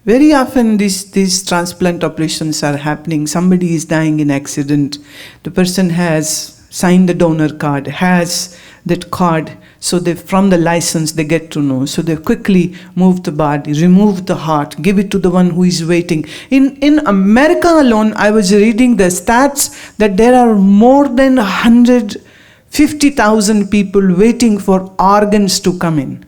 Very often these transplant operations are happening. Somebody is dying in accident. The person has signed the donor card, has that card. So from the license they get to know. So they quickly move the body, remove the heart, give it to the one who is waiting. In America alone, I was reading the stats that there are more than 150,000 people waiting for organs to come in.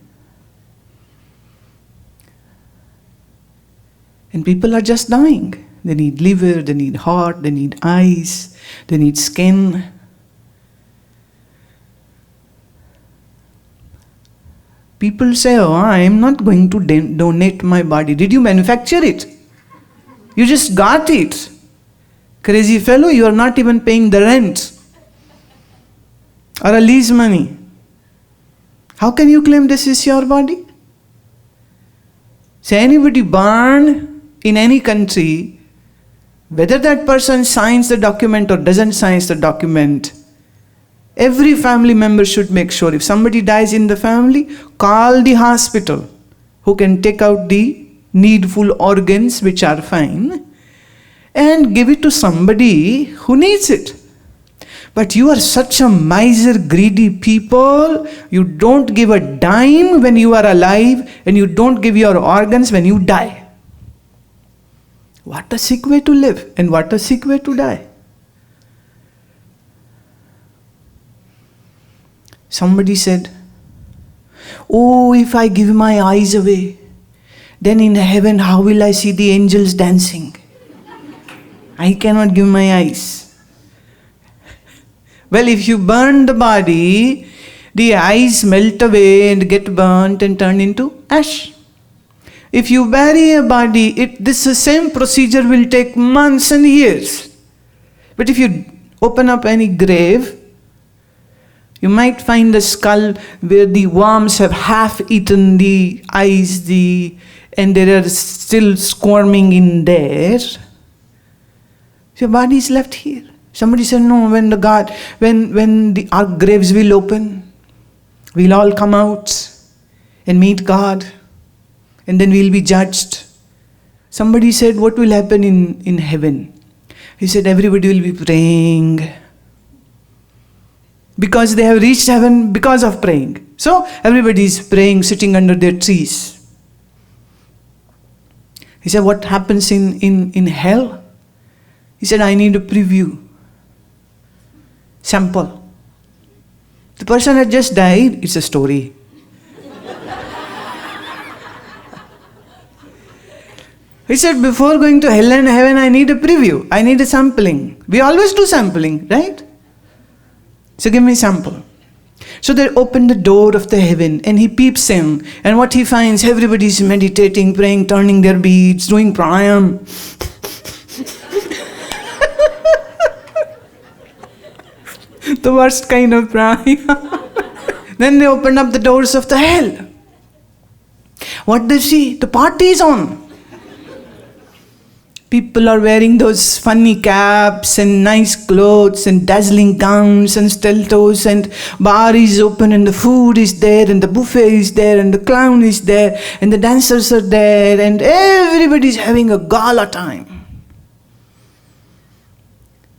And people are just dying. They need liver, they need heart, they need eyes, they need skin. People say, oh, I am not going to donate my body. Did you manufacture it? You just got it. Crazy fellow, you are not even paying the rent or a lease money. How can you claim this is your body? Say anybody born in any country, whether that person signs the document or doesn't sign the document, every family member should make sure if somebody dies in the family, call the hospital who can take out the needful organs which are fine and give it to somebody who needs it. But you are such a miser, greedy people. You don't give a dime when you are alive and you don't give your organs when you die. What a sick way to live and what a sick way to die. Somebody said, oh, if I give my eyes away, then in heaven how will I see the angels dancing? I cannot give my eyes. Well, if you burn the body, the eyes melt away and get burnt and turn into ash. If you bury a body, this same procedure will take months and years. But if you open up any grave, you might find a skull where the worms have half eaten the eyes, and they are still squirming in there. Your body is left here. Somebody said, no, when our graves will open, we'll all come out and meet God, and then we'll be judged. Somebody said, what will happen in heaven? He said, everybody will be praying. Because they have reached heaven because of praying. So everybody is praying, sitting under their trees. He said, what happens in hell? He said, I need a preview. Sample. The person had just died, it's a story. He said, before going to hell and heaven, I need a preview. I need a sampling. We always do sampling, right? So give me a sample. So they open the door of the heaven and he peeps in. And what he finds, everybody is meditating, praying, turning their beads, doing pranayam. The worst kind of pranayam. Then they open up the doors of the hell. What they see? The party is on. People are wearing those funny caps and nice clothes and dazzling gowns and steltos, and bar is open and the food is there and the buffet is there and the clown is there and the dancers are there and everybody is having a gala time.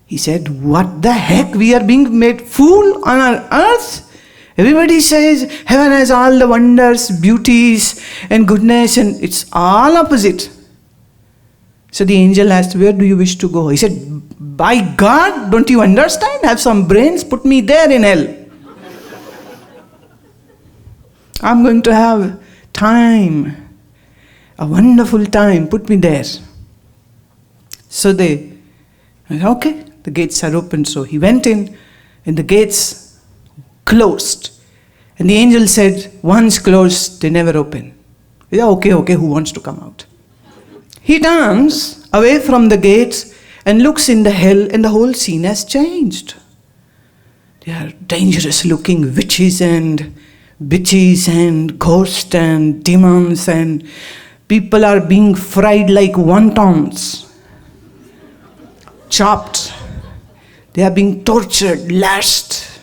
He said, what the heck? We are being made fool on our earth? Everybody says heaven has all the wonders, beauties and goodness, and it's all opposite. So the angel asked, where do you wish to go? He said, by God, don't you understand? Have some brains, put me there in hell. I'm going to have time, a wonderful time, put me there. So they said, okay, the gates are open. So he went in and the gates closed. And the angel said, once closed, they never open. He said, okay, who wants to come out? He turns away from the gates and looks in the hell, and the whole scene has changed. They are dangerous looking witches and bitches and ghosts and demons, and people are being fried like wontons, chopped. They are being tortured, lashed.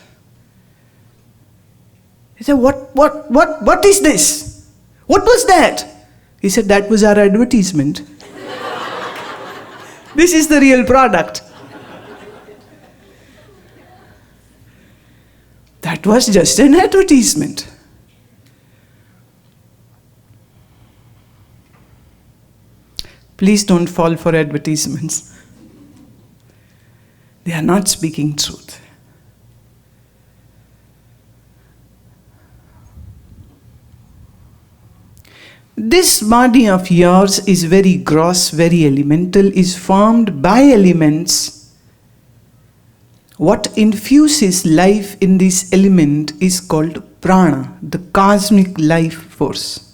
He said, what is this? What was that? He said, that was our advertisement. This is the real product. That was just an advertisement. Please don't fall for advertisements. They are not speaking truth. This body of yours is very gross, very elemental, is formed by elements. What infuses life in this element is called prana, the cosmic life force.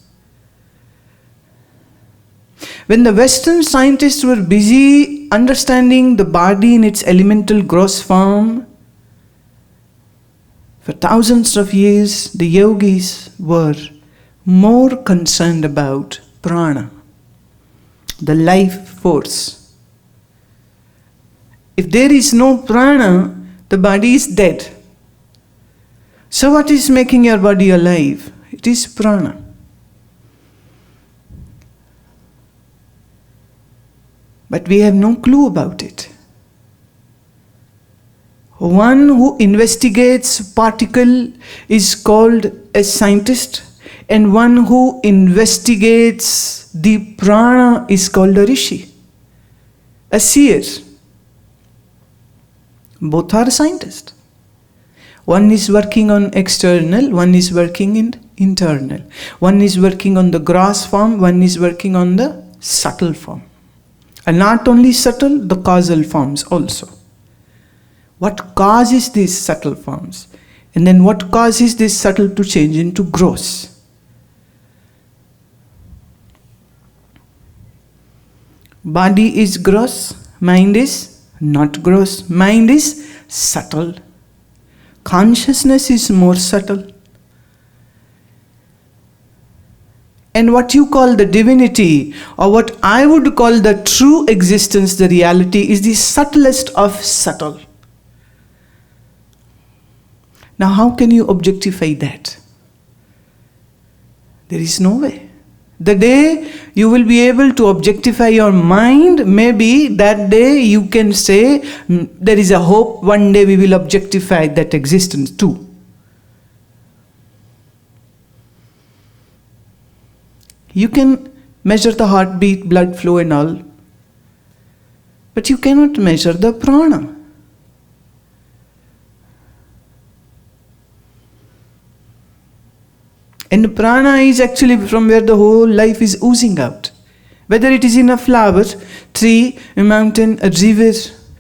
When the Western scientists were busy understanding the body in its elemental gross form, for thousands of years the yogis were more concerned about prana, the life force. If there is no prana, the body is dead. So what is making your body alive? It is prana. But we have no clue about it. One who investigates particle is called a scientist, and one who investigates the prana is called a rishi, a seer. Both are scientists. One is working on external, one is working in internal. One is working on the gross form, one is working on the subtle form. And not only subtle, the causal forms also. What causes these subtle forms? And then what causes this subtle to change into gross? Body is gross, mind is not gross. Mind is subtle. Consciousness is more subtle. And what you call the divinity, or what I would call the true existence, the reality, is the subtlest of subtle. Now how can you objectify that? There is no way. The day you will be able to objectify your mind, maybe that day you can say, there is a hope, one day we will objectify that existence too. You can measure the heartbeat, blood flow and all, but you cannot measure the prana. And prana is actually from where the whole life is oozing out. Whether it is in a flower, tree, a mountain, a river,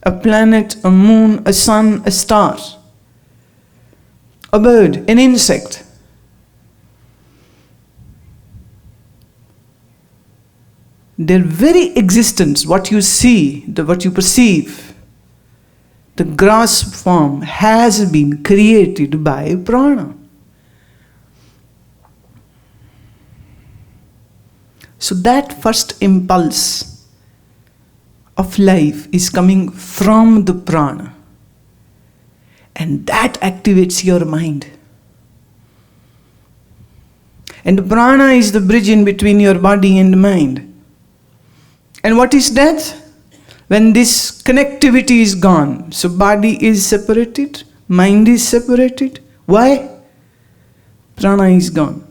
a planet, a moon, a sun, a star, a bird, an insect. Their very existence, what you see, what you perceive, the gross form has been created by prana. So that first impulse of life is coming from the prana. And that activates your mind. And prana is the bridge in between your body and mind. And what is death? When this connectivity is gone. So body is separated, mind is separated. Why? Prana is gone.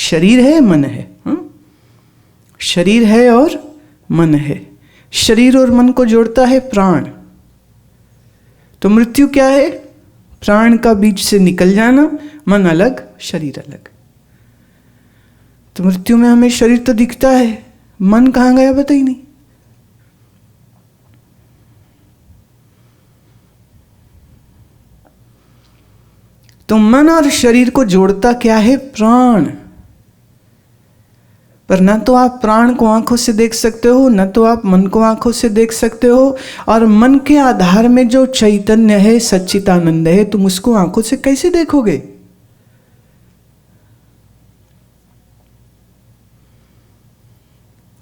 शरीर है, मन है. शरीर है और मन है. शरीर और मन को जोड़ता है प्राण. तो मृत्यु क्या है? प्राण का बीच से निकल जाना, मन अलग, शरीर अलग. तो मृत्यु में हमें शरीर तो दिखता है, मन कहाँ गया पता ही नहीं. तो मन और शरीर को जोड़ता क्या है? प्राण. पर ना तो आप प्राण को आंखों से देख सकते हो, ना तो आप मन को आंखों से देख सकते हो. और मन के आधार में जो चैतन्य है, सच्चिदानंद है, तुम उसको आंखों से कैसे देखोगे?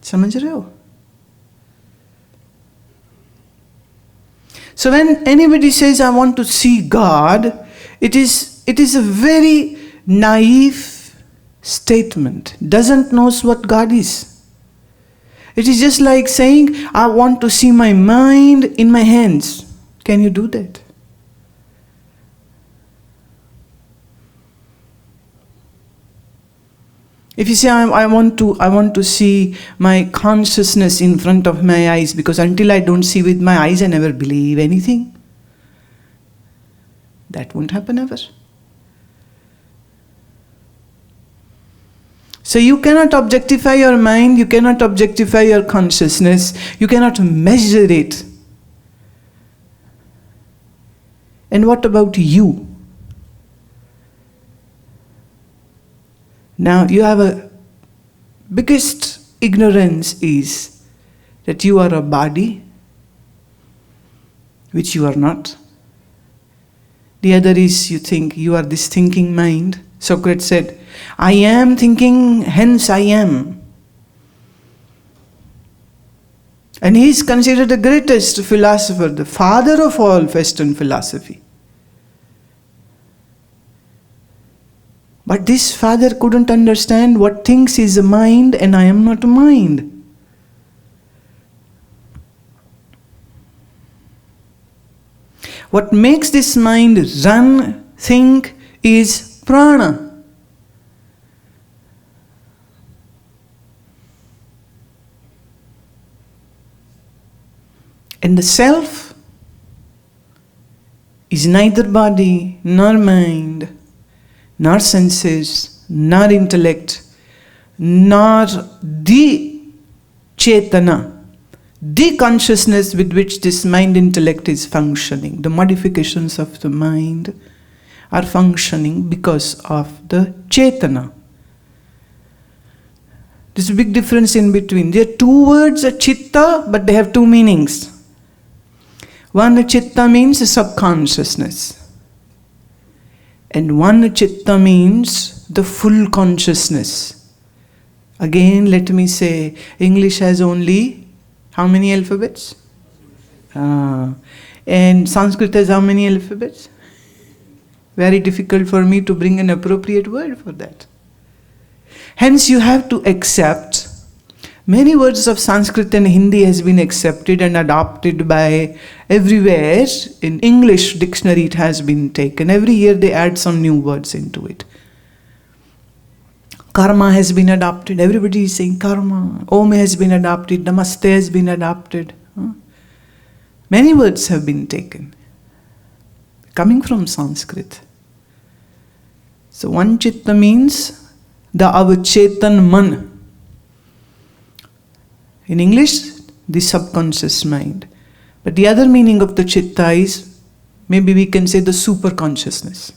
समझ रहे हो? So when anybody says, I want to see God, it is a very naive statement. Doesn't know what God is. It is just like saying, I want to see my mind in my hands. Can you do that? If you say, I want to see my consciousness in front of my eyes, because until I don't see with my eyes, I never believe anything. That won't happen ever. So you cannot objectify your mind, you cannot objectify your consciousness, you cannot measure it. And what about you? Now you have a biggest ignorance is that you are a body, which you are not. The other is you think you are this thinking mind. Socrates said, I am thinking, hence I am. And he is considered the greatest philosopher, the father of all Western philosophy. But this father couldn't understand what thinks is a mind and I am not a mind. What makes this mind run, think, is prana. And the self is neither body, nor mind, nor senses, nor intellect, nor the chetana, the consciousness with which this mind intellect is functioning. The modifications of the mind are functioning because of the chetana. There's a big difference in between. There are two words, chitta, but they have two meanings. One chitta means subconsciousness. And one chitta means the full consciousness. Again, let me say, English has only how many alphabets? And Sanskrit has how many alphabets? Very difficult for me to bring an appropriate word for that. Hence, you have to accept. Many words of Sanskrit and Hindi has been accepted and adopted by everywhere. In English dictionary it has been taken. Every year they add some new words into it. Karma has been adopted. Everybody is saying karma. Om has been adopted. Namaste has been adopted. Many words have been taken. Coming from Sanskrit. So one chitta means the avachetan man. In English, the subconscious mind. But the other meaning of the chitta is, maybe we can say the super consciousness.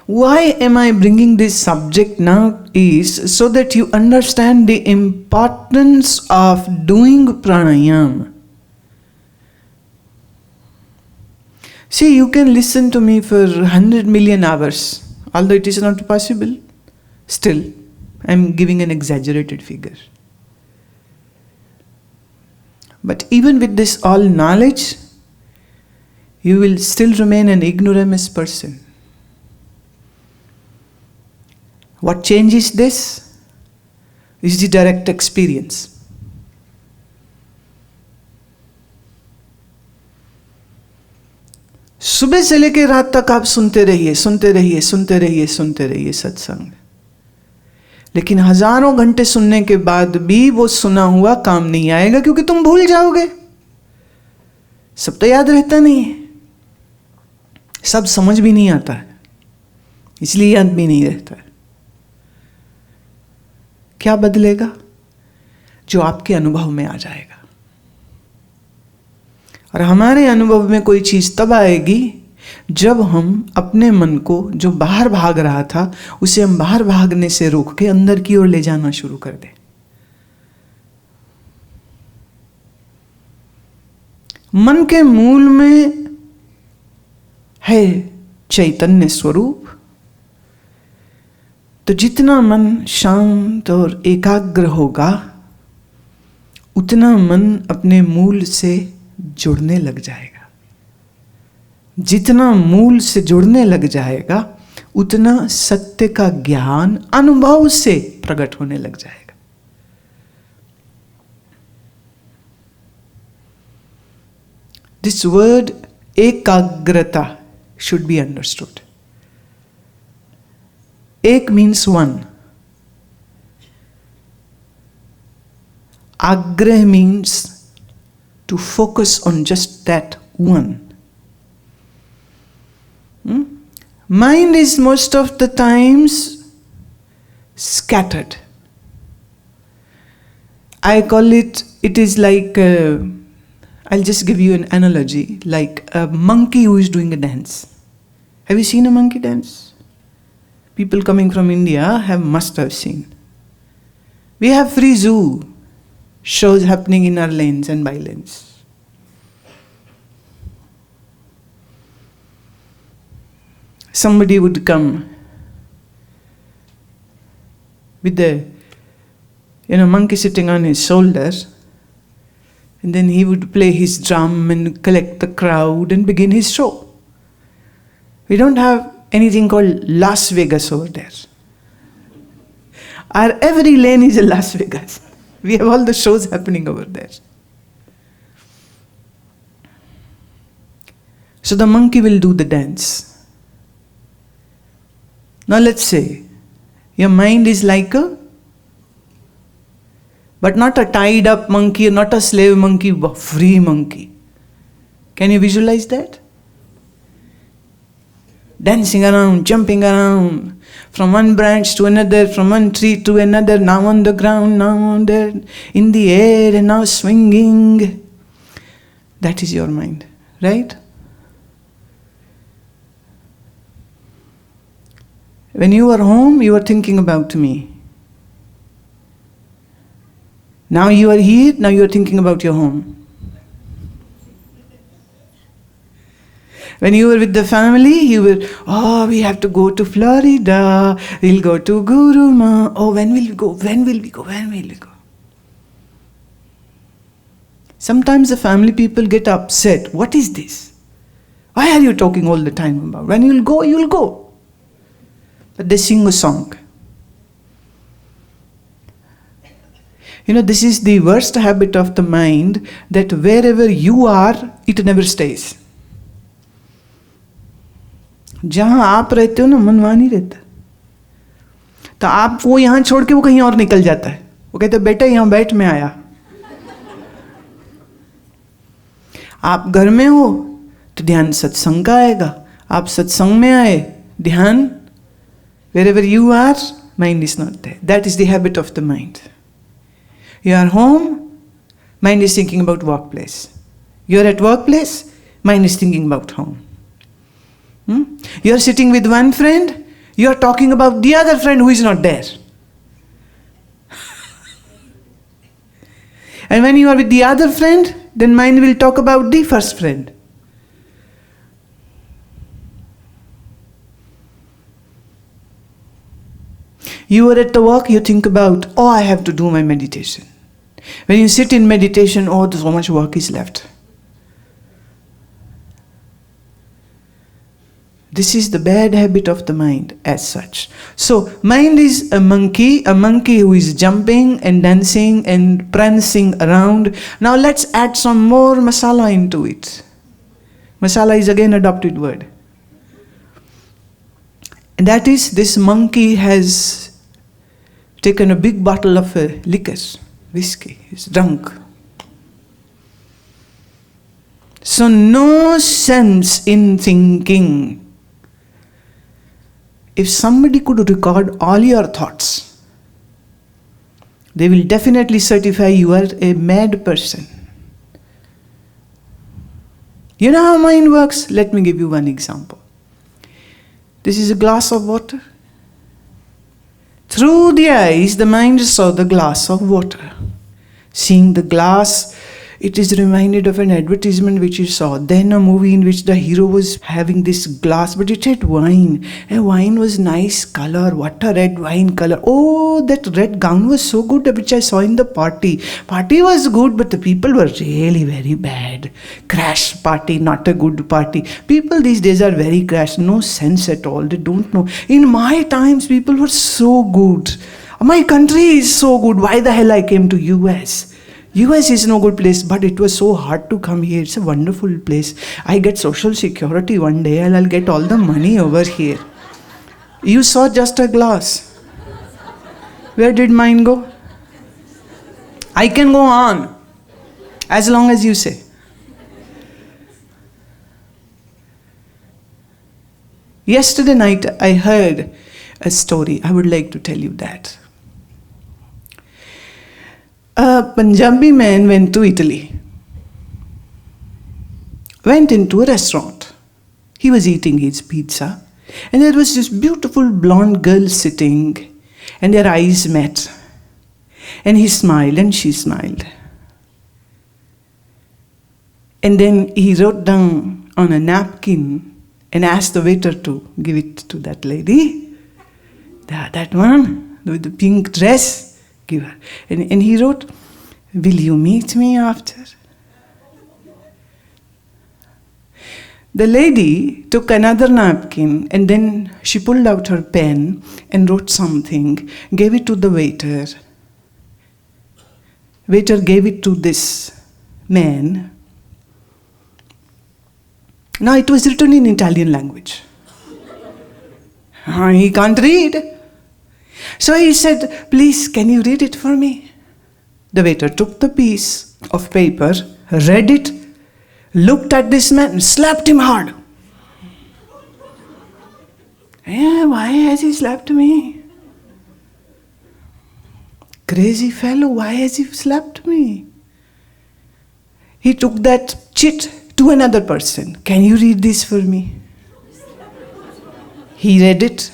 Why am I bringing this subject now is so that you understand the importance of doing pranayama. See, you can listen to me for 100 million hours, although it is not possible. Still, I am giving an exaggerated figure. But even with this all knowledge, you will still remain an ignoramus person. What changes this is the direct experience. सुबह से लेकर रात तक आप सुनते रहिए सत्संग, लेकिन हजारों घंटे सुनने के बाद भी वो सुना हुआ काम नहीं आएगा, क्योंकि तुम भूल जाओगे। सब तो याद रहता नहीं है, सब समझ भी नहीं आता है, इसलिए याद भी नहीं रहता है। क्या बदलेगा? जो आपके अनुभव में आ जाएगा। और हमारे अनुभव में कोई चीज तब आएगी जब हम अपने मन को जो बाहर भाग रहा था उसे हम बाहर भागने से रोक के अंदर की ओर ले जाना शुरू कर दें। मन के मूल में है चैतन्य स्वरूप, तो जितना मन शांत और एकाग्र होगा, उतना मन अपने मूल से जुड़ने लग जाएगा। जितना मूल से जुड़ने लग जाएगा, उतना सत्य का ज्ञान अनुभव से प्रकट होने लग जाएगा। This word ekagrata should be understood. Ek means one. Agra means to focus on just that one. Mind is most of the times scattered. I call it is like, I'll just give you an analogy, like a monkey who is doing a dance. Have you seen a monkey dance? People coming from India must have seen. We have free zoo shows happening in our lanes and by lanes. Somebody would come with the monkey sitting on his shoulder, and then he would play his drum and collect the crowd and begin his show. We don't have anything called Las Vegas over there. Our every lane is a Las Vegas. We have all the shows happening over there. So the monkey will do the dance. Now let's say your mind is like but not a tied up monkey, not a slave monkey, but free monkey. Can you visualize that? Dancing around, jumping around, from one branch to another, from one tree to another, now on the ground, now on there, in the air, and now swinging. That is your mind, right? When you are home, you are thinking about me. Now you are here, now you are thinking about your home. When you were with the family, you were, we have to go to Florida, we'll go to Gurumaa. Oh, when will we go? When will we go? When will we go? Sometimes the family people get upset. What is this? Why are you talking all the time about? When you'll go, you'll go. But they sing a song. This is the worst habit of the mind, that wherever you are, it never stays. जहां आप रहते हो ना, मन वहां नहीं रहता. तो आप वो यहां छोड़ के वो कहीं और निकल जाता है. वो कहते बेटा यहां बैठ, मैं आया. आप घर में हो तो ध्यान सत्संग का आएगा. आप सत्संग में आए, ध्यान wherever you are, mind is not there. That is the habit of the mind. You are home, mind is thinking about workplace. You are at workplace, mind is thinking about home. You are sitting with one friend, you are talking about the other friend who is not there. And when you are with the other friend, then mind will talk about the first friend. You are at the work, you think about, I have to do my meditation. When you sit in meditation, so much work is left. This is the bad habit of the mind as such. So, mind is a monkey who is jumping and dancing and prancing around. Now let's add some more masala into it. Masala is again an adopted word. And that is, this monkey has taken a big bottle of liquor, whiskey, he's drunk. So no sense in thinking. If somebody could record all your thoughts, they will definitely certify you are a mad person. You know how mind works? Let me give you one example. This is a glass of water. Through the eyes, the mind saw the glass of water. Seeing the glass, It is reminded of an advertisement which you saw. Then a movie in which the hero was having this glass, but it had wine. And wine was nice color. What a red wine color. Oh, that red gown was so good, which I saw in the party. Party was good, but the people were really very bad. Crash party, not a good party. People these days are very crash. No sense at all. They don't know. In my times, people were so good. My country is so good. Why the hell I came to US? US is no good place, but it was so hard to come here. It's a wonderful place. I get social security one day and I'll get all the money over here. You saw just a glass. Where did mine go? I can go on as long as you say. Yesterday night I heard a story. I would like to tell you that. A Punjabi man went to Italy. Went into a restaurant. He was eating his pizza. And there was this beautiful blonde girl sitting. And their eyes met. And he smiled and she smiled. And then he wrote down on a napkin and asked the waiter to give it to that lady. That one with the pink dress. Give her. And he wrote, "Will you meet me after?" The lady took another napkin and then she pulled out her pen and wrote something, gave it to the waiter. Waiter gave it to this man. Now it was written in Italian language. He can't read. So he said, "Please, can you read it for me?" The waiter took the piece of paper, read it, looked at this man and slapped him hard. Yeah, why has he slapped me? Crazy fellow, why has he slapped me? He took that chit to another person. "Can you read this for me?" He read it,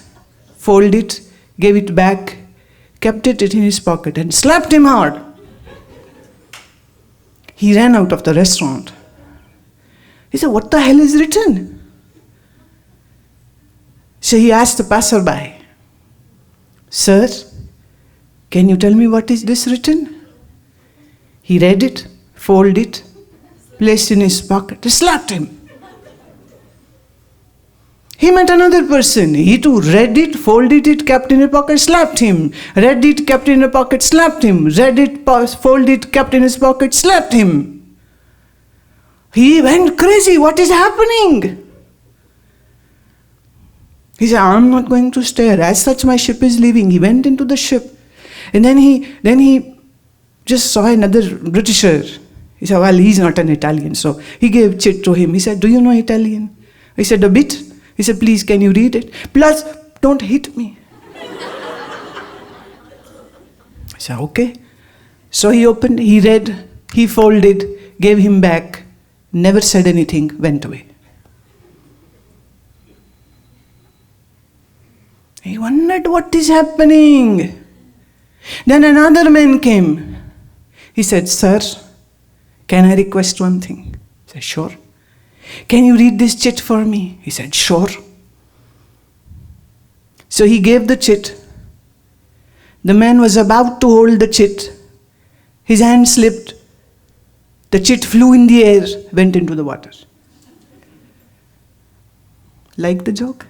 folded it, gave it back, kept it in his pocket and slapped him hard. He ran out of the restaurant. He said, "What the hell is written?" So he asked the passerby, "Sir, can you tell me what is this written?" He read it, folded it, placed in his pocket, slapped him. He met another person. He too read it, folded it, kept in a pocket, slapped him. Read it, kept in a pocket, slapped him. Read it, folded it, kept in his pocket, slapped him. He went crazy. What is happening? He said, "I'm not going to stay here. As such, my ship is leaving." He went into the ship. And then he just saw another Britisher. He said, "Well, he's not an Italian." So he gave chit to him. He said, "Do you know Italian?" He said, "A bit." He said, "Please, can you read it? Plus, don't hit me." I said, "Okay." So he opened, he read, he folded, gave him back, never said anything, went away. He wondered what is happening. Then another man came. He said, "Sir, can I request one thing?" I said, "Sure." "Can you read this chit for me?" He said, "Sure." So he gave the chit. The man was about to hold the chit. His hand slipped. The chit flew in the air, went into the water. Like the joke?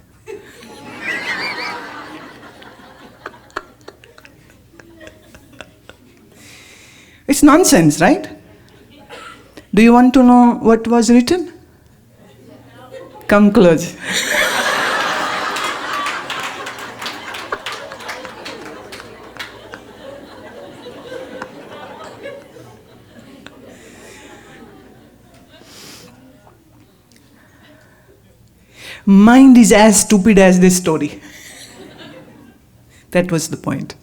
It's nonsense, right? Do you want to know what was written? Come close. Mind is as stupid as this story. That was the point.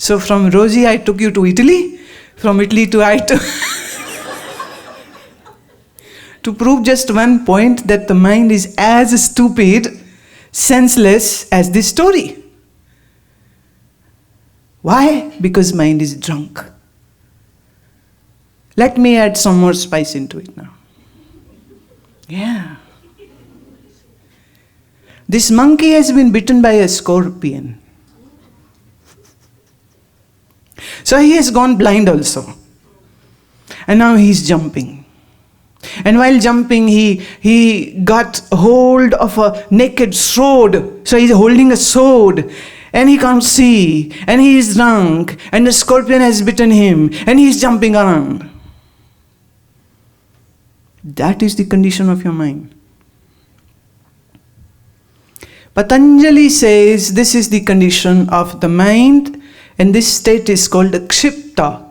So from Rosie, I took you to Italy. From Italy to to prove just one point, that the mind is as stupid, senseless as this story. Why? Because mind is drunk. Let me add some more spice into it now. Yeah. This monkey has been bitten by a scorpion. So he has gone blind also. And now he's jumping. And while jumping, he got hold of a naked sword. So he's holding a sword. And he can't see. And he is drunk. And the scorpion has bitten him. And he's jumping around. That is the condition of your mind. Patanjali says this is the condition of the mind. And this state is called kshipta.